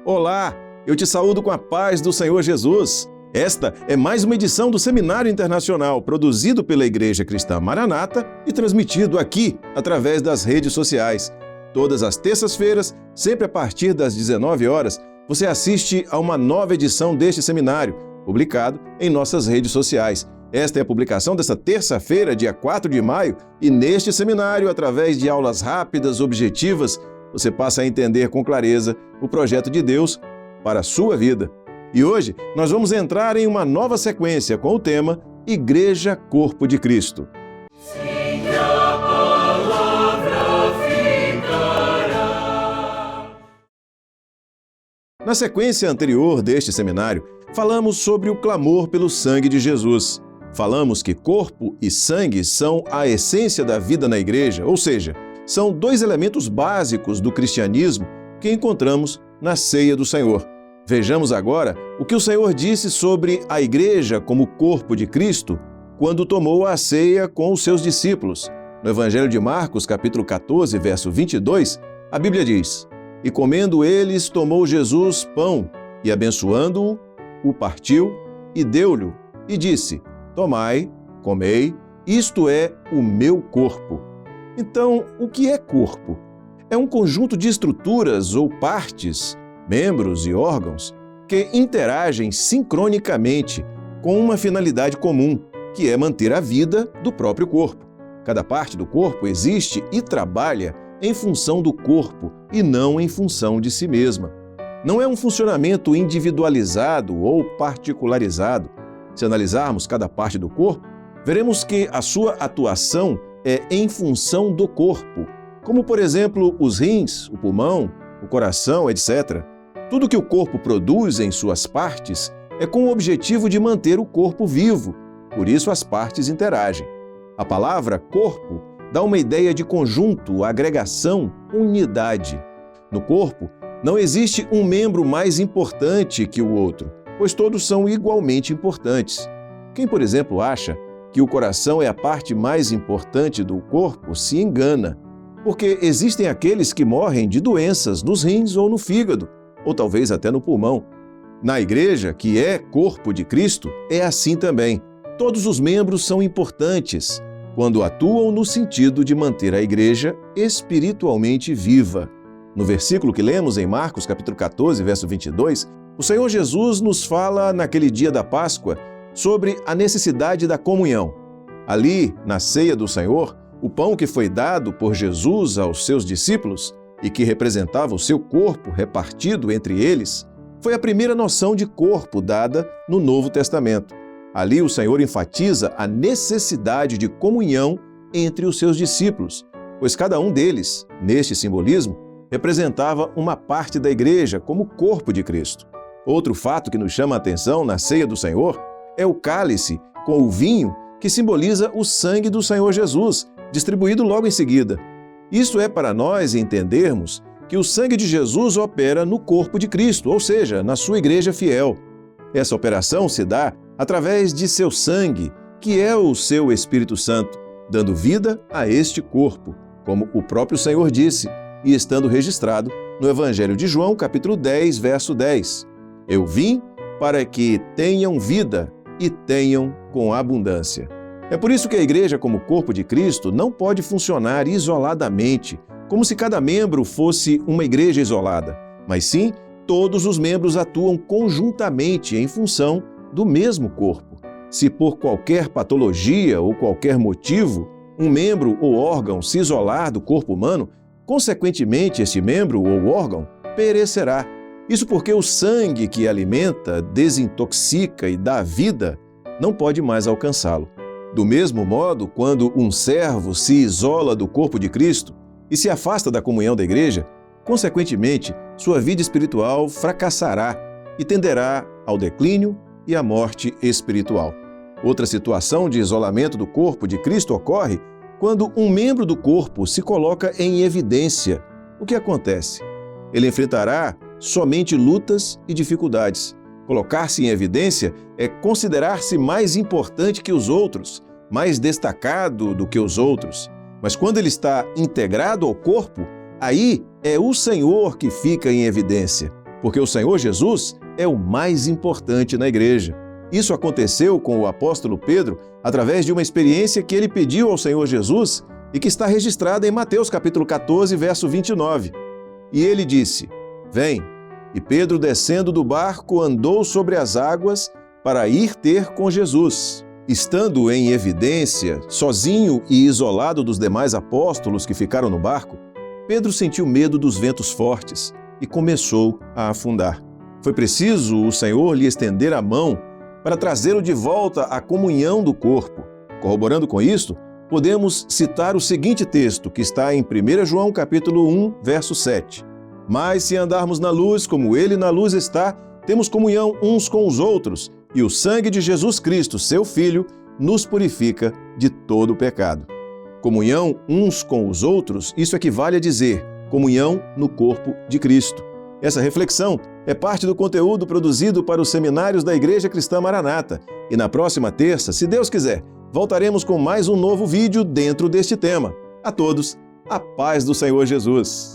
Olá, eu te saúdo com a paz do Senhor Jesus. Esta é mais uma edição do Seminário Internacional, produzido pela Igreja Cristã Maranata e transmitido aqui, através das redes sociais. Todas as terças-feiras, sempre a partir das 19 horas, você assiste a uma nova edição deste seminário, publicado em nossas redes sociais. Esta é a publicação desta terça-feira, dia 4 de maio, e neste seminário, através de aulas rápidas, objetivas, você passa a entender com clareza o projeto de Deus para a sua vida. E hoje nós vamos entrar em uma nova sequência com o tema Igreja Corpo de Cristo. Sim, a palavra ficará. Na sequência anterior deste seminário, falamos sobre o clamor pelo sangue de Jesus. Falamos que corpo e sangue são a essência da vida na igreja, ou seja, são dois elementos básicos do cristianismo que encontramos na ceia do Senhor. Vejamos agora o que o Senhor disse sobre a igreja como corpo de Cristo quando tomou a ceia com os seus discípulos. No Evangelho de Marcos, capítulo 14, verso 22, a Bíblia diz: "E comendo eles, tomou Jesus pão, e abençoando-o, o partiu e deu-lhe, e disse: Tomai, comei, isto é o meu corpo." Então, o que é corpo? É um conjunto de estruturas ou partes, membros e órgãos que interagem sincronicamente com uma finalidade comum, que é manter a vida do próprio corpo. Cada parte do corpo existe e trabalha em função do corpo e não em função de si mesma. Não é um funcionamento individualizado ou particularizado. Se analisarmos cada parte do corpo, veremos que a sua atuação é em função do corpo, como, por exemplo, os rins, o pulmão, o coração, etc. Tudo que o corpo produz em suas partes é com o objetivo de manter o corpo vivo, por isso as partes interagem. A palavra corpo dá uma ideia de conjunto, agregação, unidade. No corpo, não existe um membro mais importante que o outro, pois todos são igualmente importantes. Quem, por exemplo, acha que o coração é a parte mais importante do corpo se engana, porque existem aqueles que morrem de doenças nos rins ou no fígado, ou talvez até no pulmão. Na igreja, que é corpo de Cristo, é assim também. Todos os membros são importantes quando atuam no sentido de manter a igreja espiritualmente viva. No versículo que lemos em Marcos, capítulo 14, verso 22, o Senhor Jesus nos fala naquele dia da Páscoa sobre a necessidade da comunhão. Ali, na ceia do Senhor, o pão que foi dado por Jesus aos seus discípulos e que representava o seu corpo repartido entre eles, foi a primeira noção de corpo dada no Novo Testamento. Ali o Senhor enfatiza a necessidade de comunhão entre os seus discípulos, pois cada um deles, neste simbolismo, representava uma parte da igreja como corpo de Cristo. Outro fato que nos chama a atenção na ceia do Senhor é o cálice com o vinho que simboliza o sangue do Senhor Jesus, distribuído logo em seguida. Isso é para nós entendermos que o sangue de Jesus opera no corpo de Cristo, ou seja, na sua igreja fiel. Essa operação se dá através de seu sangue, que é o seu Espírito Santo, dando vida a este corpo, como o próprio Senhor disse, e estando registrado no Evangelho de João, capítulo 10, verso 10. "Eu vim para que tenham vida e tenham com abundância." É por isso que a igreja, como corpo de Cristo, não pode funcionar isoladamente, como se cada membro fosse uma igreja isolada, mas sim, todos os membros atuam conjuntamente em função do mesmo corpo. Se por qualquer patologia ou qualquer motivo, um membro ou órgão se isolar do corpo humano, consequentemente, este membro ou órgão perecerá. Isso porque o sangue que alimenta, desintoxica e dá vida não pode mais alcançá-lo. Do mesmo modo, quando um servo se isola do corpo de Cristo e se afasta da comunhão da igreja, consequentemente, sua vida espiritual fracassará e tenderá ao declínio e à morte espiritual. Outra situação de isolamento do corpo de Cristo ocorre quando um membro do corpo se coloca em evidência. O que acontece? Ele enfrentará somente lutas e dificuldades. Colocar-se em evidência é considerar-se mais importante que os outros, mais destacado do que os outros. Mas quando ele está integrado ao corpo, aí é o Senhor que fica em evidência. porque o Senhor Jesus é o mais importante na igreja. Isso aconteceu com o apóstolo Pedro através de uma experiência que ele pediu ao Senhor Jesus e que está registrada em Mateus capítulo 14, verso 29. E ele disse: "Vem." E Pedro, descendo do barco, andou sobre as águas para ir ter com Jesus. Estando em evidência, sozinho e isolado dos demais apóstolos que ficaram no barco, Pedro sentiu medo dos ventos fortes e começou a afundar. Foi preciso o Senhor lhe estender a mão para trazê-lo de volta à comunhão do corpo. Corroborando com isto, podemos citar o seguinte texto, que está em 1 João capítulo 1, verso 7. "Mas se andarmos na luz, como ele na luz está, temos comunhão uns com os outros, e o sangue de Jesus Cristo, seu Filho, nos purifica de todo o pecado." Comunhão uns com os outros, isso equivale a dizer comunhão no corpo de Cristo. Essa reflexão é parte do conteúdo produzido para os seminários da Igreja Cristã Maranata. E na próxima terça, se Deus quiser, voltaremos com mais um novo vídeo dentro deste tema. A todos, a paz do Senhor Jesus.